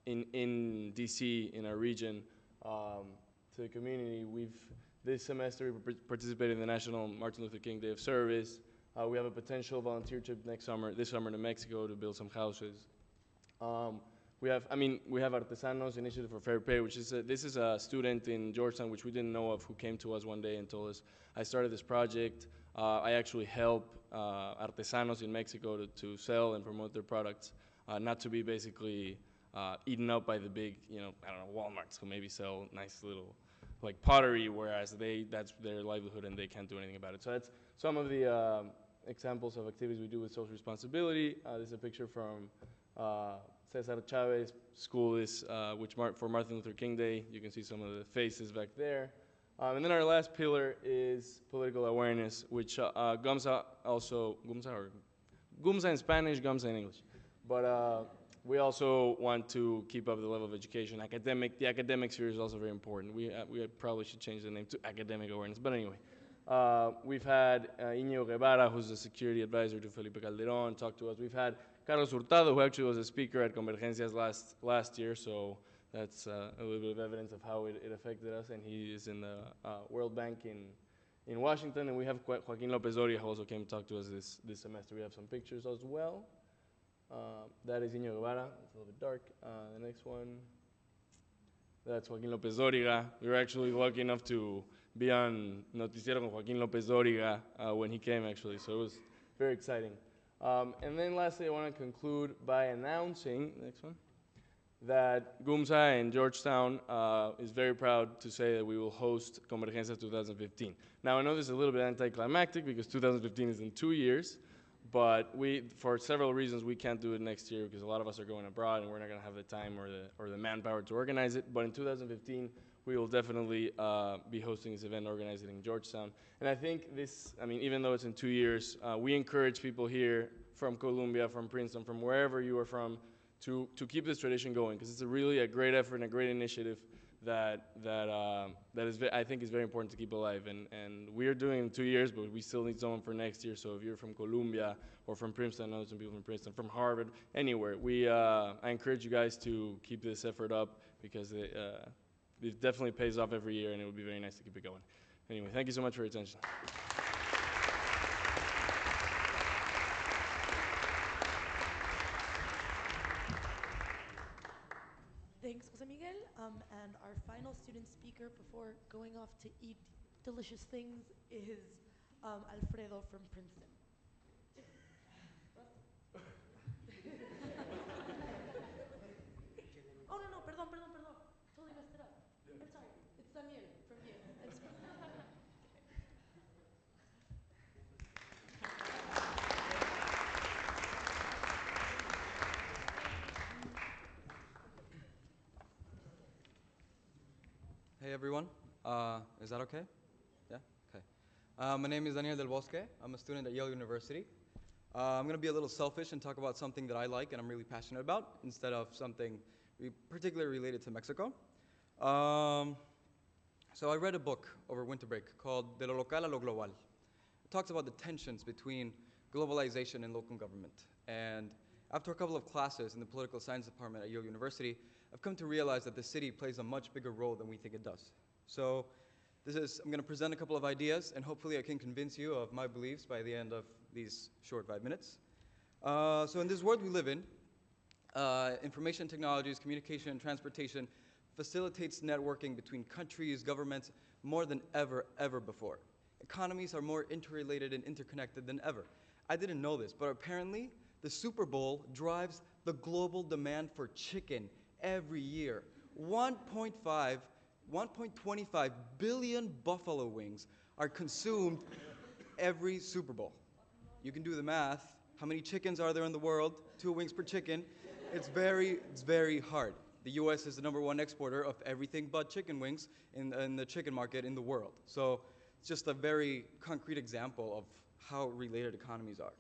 in DC, in our region, to the community. This semester we participated in the National Martin Luther King Day of Service. We have a potential volunteer trip this summer to Mexico to build some houses. We have Artesanos Initiative for Fair Pay, which is this is a student in Georgetown which we didn't know of who came to us one day and told us, I started this project. I actually help artesanos in Mexico to sell and promote their products, not to be basically eaten up by the big, Walmarts who maybe sell nice little like pottery, whereas that's their livelihood and they can't do anything about it. So that's some of the examples of activities we do with social responsibility. This is a picture from Cesar Chavez School, for Martin Luther King Day. You can see some of the faces back there. And then our last pillar is political awareness, which GUMSA in Spanish, GUMSA in English. But we also want to keep up the level of education. The academic sphere is also very important. We probably should change the name to academic awareness. But anyway, we've had Iñigo Guevara, who's a security advisor to Felipe Calderón, talk to us. We've had Carlos Hurtado, who actually was a speaker at Convergencias last year, so that's a little bit of evidence of how it affected us, and he is in the World Bank in Washington, and we have Joaquin Lopez Doria, who also came to talk to us this semester. We have some pictures as well. That is Iñigo Guevara. It's a little bit dark. The next one, that's Joaquin Lopez Doriga. We were actually lucky enough to be on Noticiero con Joaquin Lopez Doriga when he came, actually, so it was very exciting. And then lastly, I want to conclude by announcing, next one, that GUMSA in Georgetown is very proud to say that we will host Convergencia 2015. Now, I know this is a little bit anticlimactic because 2015 is in 2 years, but for several reasons, we can't do it next year because a lot of us are going abroad and we're not going to have the time or the manpower to organize it. But in 2015, we will definitely be hosting this event, organizing it in Georgetown. And I think even though it's in 2 years, we encourage people here from Columbia, from Princeton, from wherever you are from, to keep this tradition going, because it's really a great effort and a great initiative that I think is very important to keep alive. And we are doing it in 2 years, but we still need someone for next year. So if you're from Columbia or from Princeton, I know some people from Princeton, from Harvard, anywhere, I encourage you guys to keep this effort up, because it definitely pays off every year, and it would be very nice to keep it going. Anyway, thank you so much for your attention.
Thanks, Jose Miguel. And our final student speaker before going off to eat delicious things is Alfredo from Princeton. Oh, no, perdón. Totally messed it up. I'm sorry. It's Daniel from Yale.
Hey everyone, is that okay? Yeah? Okay. My name is Daniel Del Bosque. I'm a student at Yale University. I'm going to be a little selfish and talk about something that I like and I'm really passionate about, instead of something particularly related to Mexico. So I read a book over winter break called De lo local a lo global. It talks about the tensions between globalization and local government. And after a couple of classes in the political science department at Yale University, I've come to realize that the city plays a much bigger role than we think it does. So I'm going to present a couple of ideas, and hopefully I can convince you of my beliefs by the end of these short 5 minutes. So in this world we live in, information technologies, communication, and transportation facilitates networking between countries, governments, more than ever before. Economies are more interrelated and interconnected than ever. I didn't know this, but apparently the Super Bowl drives the global demand for chicken every year. 1.25 billion buffalo wings are consumed every Super Bowl. You can do the math. How many chickens are there in the world? 2 wings per chicken. It's very hard. The US is the #1 exporter of everything but chicken wings in the chicken market in the world. So it's just a very concrete example of how related economies are.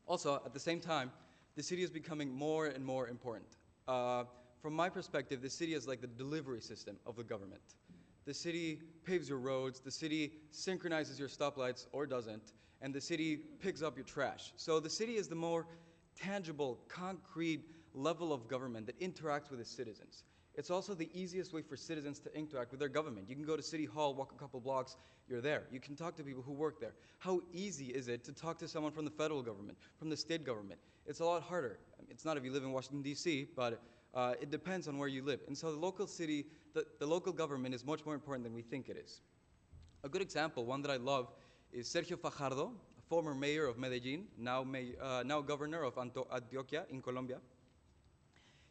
Also, at the same time, the city is becoming more and more important. From my perspective, the city is like the delivery system of the government. The city paves your roads, the city synchronizes your stoplights, or doesn't, and the city picks up your trash. So the city is the more tangible, concrete level of government that interacts with its citizens. It's also the easiest way for citizens to interact with their government. You can go to City Hall, walk a couple blocks, you're there. You can talk to people who work there. How easy is it to talk to someone from the federal government, from the state government? It's a lot harder. It's not if you live in Washington, D.C., but it depends on where you live. And so the local city, the local government is much more important than we think it is. A good example, one that I love, is Sergio Fajardo, a former mayor of Medellin, now governor of Antioquia in Colombia.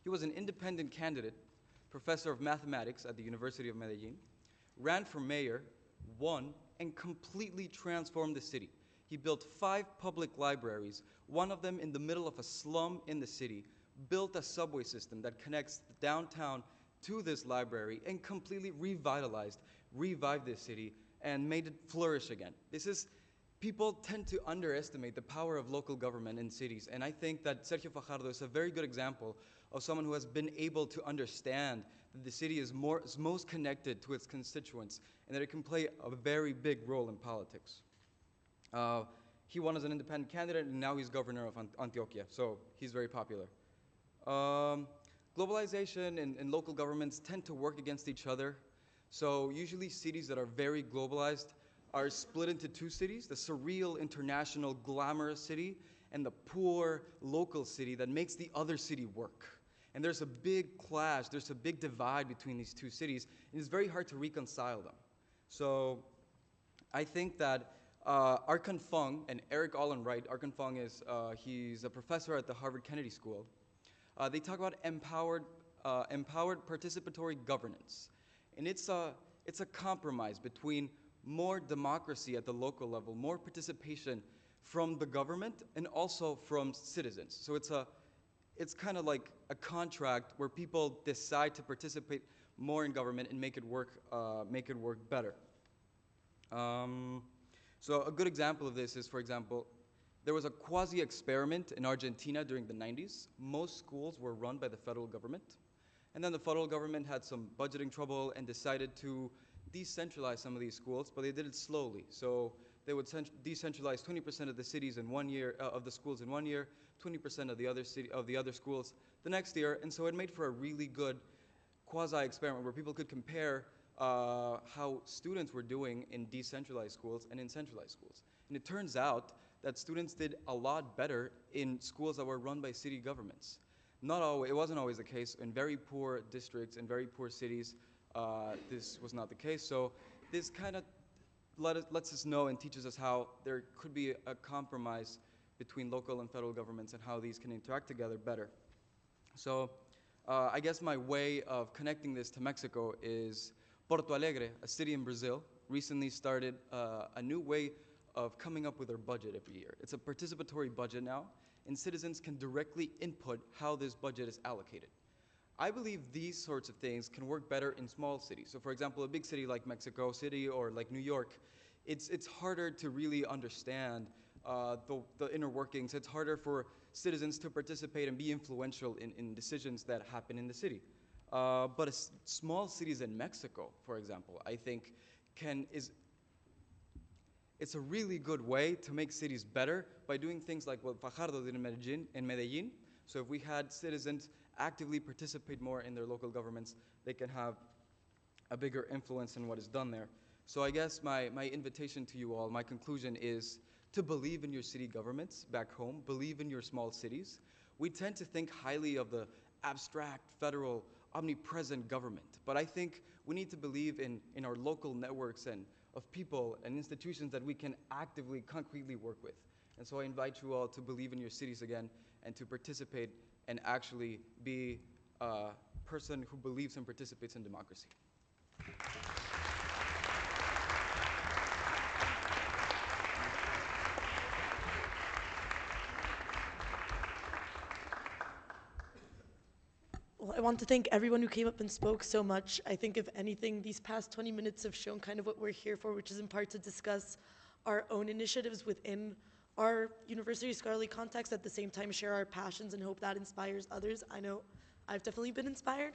He was an independent candidate, professor of mathematics at the University of Medellin, ran for mayor, won, and completely transformed the city. He built 5 public libraries, one of them in the middle of a slum in the city, built a subway system that connects the downtown to this library, and completely revived this city, and made it flourish again. People tend to underestimate the power of local government in cities, and I think that Sergio Fajardo is a very good example of someone who has been able to understand that the city is most connected to its constituents, and that it can play a very big role in politics. He won as an independent candidate, and now he's governor of Antioquia, so he's very popular. Globalization and local governments tend to work against each other, so usually cities that are very globalized are split into 2 cities, the surreal, international, glamorous city, and the poor, local city that makes the other city work. And there's a big clash, there's a big divide between these 2 cities, and it's very hard to reconcile them. So I think that Arkan Fung and Eric Allenwright, Arkan Fung he's a professor at the Harvard Kennedy School. They talk about empowered participatory governance. And it's a compromise between more democracy at the local level, more participation from the government, and also from citizens. So it's kind of like a contract where people decide to participate more in government and make it work better. So a good example of this is, for example, there was a quasi-experiment in Argentina during the 90s. Most schools were run by the federal government. And then the federal government had some budgeting trouble and decided to decentralize some of these schools, but they did it slowly. So they would decentralize 20% of the cities in 1 year, of the schools in 1 year, 20% of the other schools the next year. And so it made for a really good quasi-experiment where people could compare how students were doing in decentralized schools and in centralized schools. And it turns out that students did a lot better in schools that were run by city governments. Not always, it wasn't always the case. In very poor districts, in very poor cities, this was not the case. So this kind of lets us know and teaches us how there could be a compromise between local and federal governments and how these can interact together better. So I guess my way of connecting this to Mexico is Porto Alegre, a city in Brazil, recently started a new way of coming up with their budget every year. It's a participatory budget now, and citizens can directly input how this budget is allocated. I believe these sorts of things can work better in small cities. So for example, a big city like Mexico City or like New York, it's harder to really understand the inner workings. It's harder for citizens to participate and be influential in decisions that happen in the city. But small cities in Mexico, for example, I think it's a really good way to make cities better by doing things like what Fajardo did in Medellin. So if we had citizens actively participate more in their local governments, they can have a bigger influence in what is done there. So I guess my invitation to you all, my conclusion is to believe in your city governments back home, believe in your small cities. We tend to think highly of the abstract, federal, omnipresent government, but I think we need to believe in our local networks and of people and institutions that we can actively, concretely work with. And so I invite you all to believe in your cities again and to participate and actually be a person who believes and participates in democracy.
Well, I want to thank everyone who came up and spoke so much. I think if anything, these past 20 minutes have shown kind of what we're here for, which is in part to discuss our own initiatives within our university scholarly context, at the same time share our passions and hope that inspires others. I know I've definitely been inspired.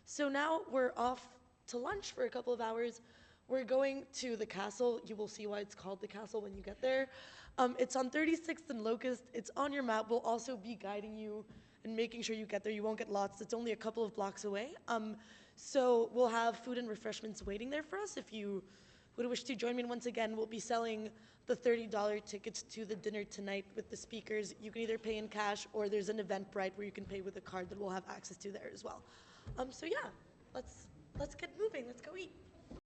So now we're off to lunch for a couple of hours. We're going to the castle. You will see why it's called the castle when you get there. It's on 36th and Locust. It's on your map. We'll also be guiding you and making sure you get there. You won't get lost. It's only a couple of blocks away. So we'll have food and refreshments waiting there for us if you would wish to join me. And once again, we'll be selling the $30 tickets to the dinner tonight with the speakers. You can either pay in cash or there's an Eventbrite where you can pay with a card that we'll have access to there as well. So yeah, let's get moving. Let's go eat.